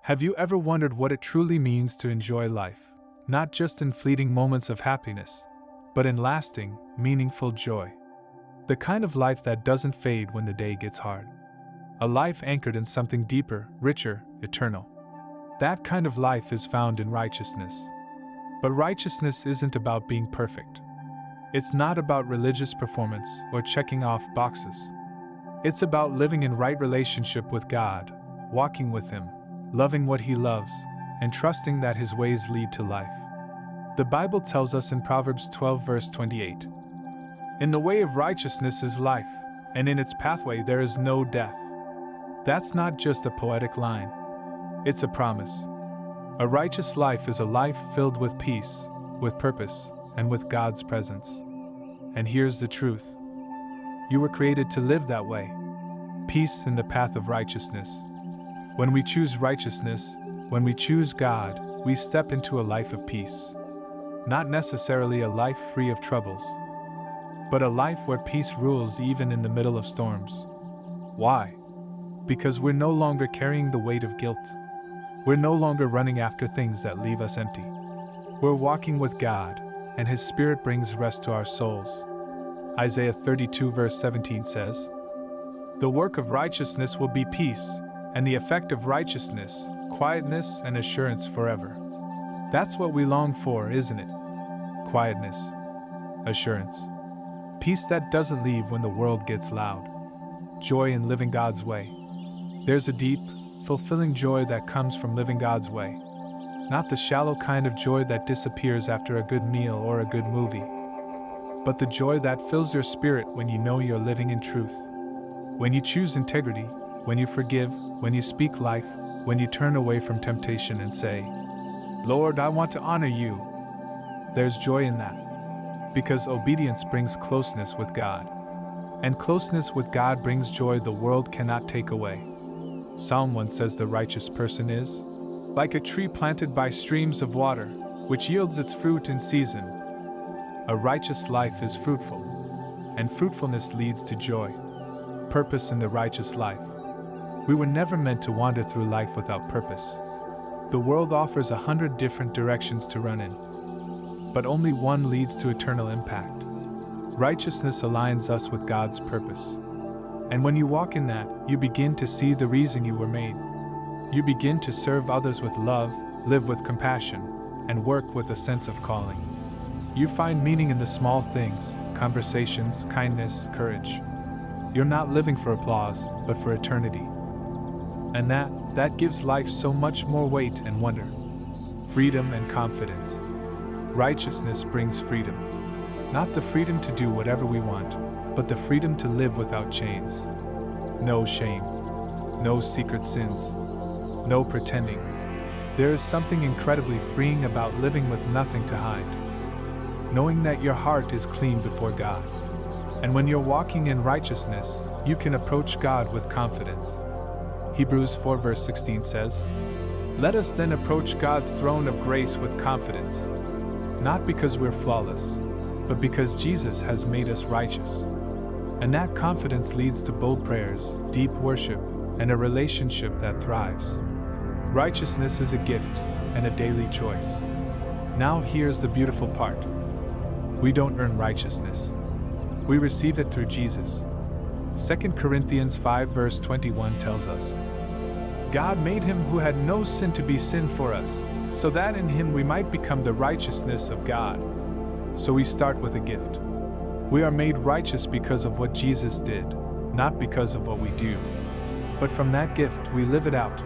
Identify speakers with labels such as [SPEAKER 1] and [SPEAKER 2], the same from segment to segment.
[SPEAKER 1] Have you ever wondered what it truly means to enjoy life, not just in fleeting moments of happiness, but in lasting, meaningful joy? The kind of life that doesn't fade when the day gets hard. A life anchored in something deeper, richer, eternal. That kind of life is found in righteousness. But righteousness isn't about being perfect. It's not about religious performance or checking off boxes. It's about living in right relationship with God, walking with Him, loving what He loves, and trusting that His ways lead to life. The Bible tells us in Proverbs 12 verse 28, "In the way of righteousness is life, and in its pathway there is no death." That's not just a poetic line. It's a promise. A righteous life is a life filled with peace, with purpose, and with God's presence. And here's the truth. You were created to live that way. Peace in the path of righteousness. When we choose righteousness, when we choose God, we step into a life of peace. Not necessarily a life free of troubles, but a life where peace rules even in the middle of storms. Why? Because we're no longer carrying the weight of guilt. We're no longer running after things that leave us empty. We're walking with God, and His Spirit brings rest to our souls. Isaiah 32 verse 17 says, "The work of righteousness will be peace, and the effect of righteousness, quietness and assurance forever." That's what we long for, isn't it? Quietness, assurance, peace that doesn't leave when the world gets loud, joy in living God's way. There's a deep, fulfilling joy that comes from living God's way, not the shallow kind of joy that disappears after a good meal or a good movie, but the joy that fills your spirit when you know you're living in truth, when you choose integrity, when you forgive, when you speak life, when you turn away from temptation and say, "Lord, I want to honor you." There's joy in that, because obedience brings closeness with God, and closeness with God brings joy the world cannot take away. Psalm 1 says the righteous person is like a tree planted by streams of water, which yields its fruit in season. A righteous life is fruitful, and fruitfulness leads to joy, purpose in the righteous life. We were never meant to wander through life without purpose. The world offers 100 different directions to run in, but only one leads to eternal impact. Righteousness aligns us with God's purpose. And when you walk in that, you begin to see the reason you were made. You begin to serve others with love, live with compassion, and work with a sense of calling. You find meaning in the small things, conversations, kindness, courage. You're not living for applause, but for eternity. And that gives life so much more weight and wonder. Freedom and confidence. Righteousness brings freedom. Not the freedom to do whatever we want, but the freedom to live without chains. No shame. No secret sins. No pretending. There is something incredibly freeing about living with nothing to hide. Knowing that your heart is clean before God. And when you're walking in righteousness, you can approach God with confidence. Hebrews 4 verse 16 says, "Let us then approach God's throne of grace with confidence, not because we're flawless, but because Jesus has made us righteous." And that confidence leads to bold prayers, deep worship, and a relationship that thrives. Righteousness is a gift and a daily choice. Now here's the beautiful part. We don't earn righteousness. We receive it through Jesus. 2 Corinthians 5 verse 21 tells us, "God made Him who had no sin to be sin for us, so that in Him we might become the righteousness of God." So we start with a gift. We are made righteous because of what Jesus did, not because of what we do. But from that gift we live it out.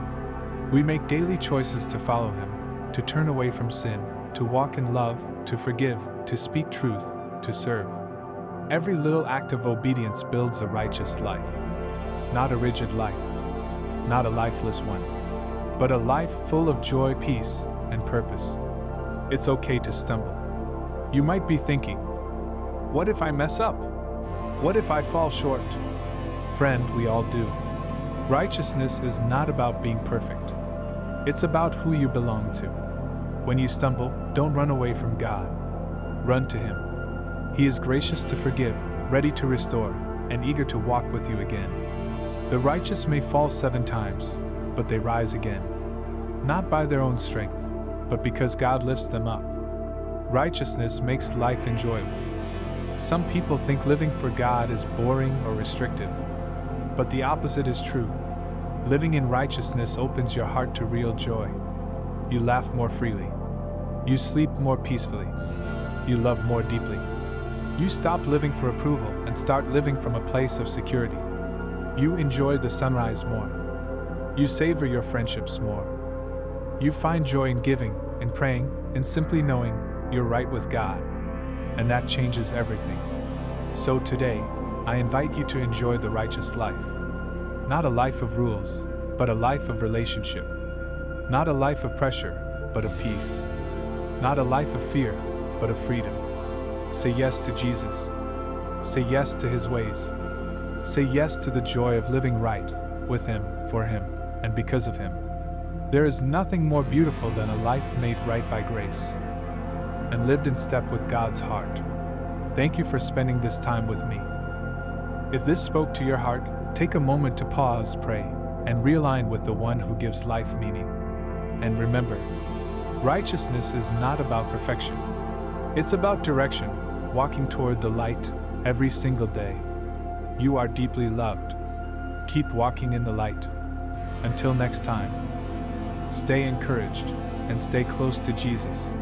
[SPEAKER 1] We make daily choices to follow Him, to turn away from sin, to walk in love, to forgive, to speak truth, to serve. Every little act of obedience builds a righteous life. Not a rigid life, not a lifeless one, but a life full of joy, peace, and purpose. It's okay to stumble. You might be thinking, what if I mess up? What if I fall short? Friend, we all do. Righteousness is not about being perfect. It's about who you belong to. When you stumble, don't run away from God. Run to Him. He is gracious to forgive, ready to restore, and eager to walk with you again. The righteous may fall 7 times, but they rise again. not by their own strength, but because God lifts them up. Righteousness makes life enjoyable. Some people think living for God is boring or restrictive, but the opposite is true. Living in righteousness opens your heart to real joy. You laugh more freely. You sleep more peacefully. You love more deeply. You stop living for approval and start living from a place of security. You enjoy the sunrise more. You savor your friendships more. You find joy in giving, in praying, in simply knowing you're right with God. And that changes everything. So today, I invite you to enjoy the righteous life. Not a life of rules, but a life of relationship. Not a life of pressure, but of peace. Not a life of fear, but of freedom. Say yes to Jesus. Say yes to His ways. Say yes to the joy of living right, with Him, for Him, and because of Him. There is nothing more beautiful than a life made right by grace and lived in step with God's heart. Thank you for spending this time with me. If this spoke to your heart, take a moment to pause, pray, and realign with the one who gives life meaning. And remember, righteousness is not about perfection. It's about direction, walking toward the light every single day. You are deeply loved. Keep walking in the light. Until next time, stay encouraged and stay close to Jesus.